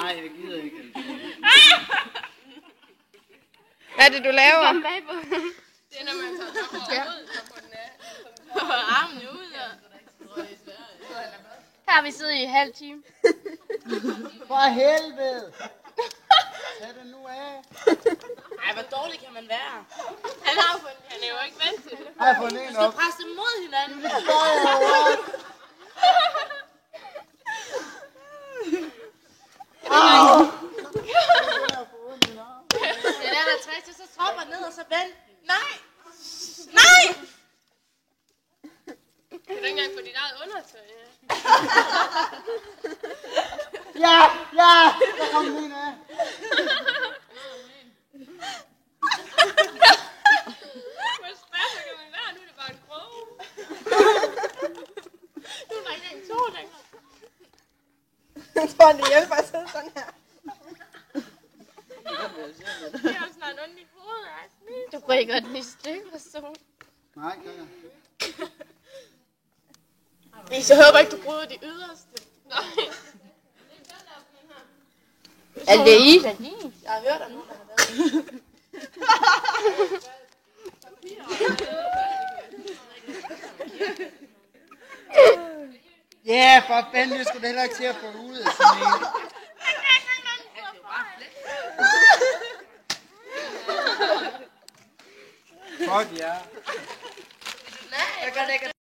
Nej, jeg gider ikke. Hvad er det, du laver? Det er, når man tager toppen ud, så får den af. Armen ud. Her har vi siddet i en halv time. For helvede! Tag det nu af. Ej, hvor dårlig kan man være? Han er jo ikke vant til det. Har jeg fundet en Du op? skal presse dem mod hinanden. Det gør jeg jo også. Au! Det er der træk til, så tropper ned og så vend. Nej! Nej! Kan du ikke engang få dit eget undertøj? Ja, der kom den af. Hvor spærre kan man være? Nu er det bare en kroge. Nu er der ikke engang to længere. Jeg tror, det hjælper at sidde sådan her. Det er snart ondt i hovedet, Asmi. Du brækker den i stykker, så. Nej, gør jeg. Jeg håber ikke, du bryder de yderste. Nej. Er det i? Jeg har hørt om nogen, der har været. Ja, for fanden, jeg skulle heller ikke til at få ud af sådan en. Fuck ja. Nej, jeg gør det ikke.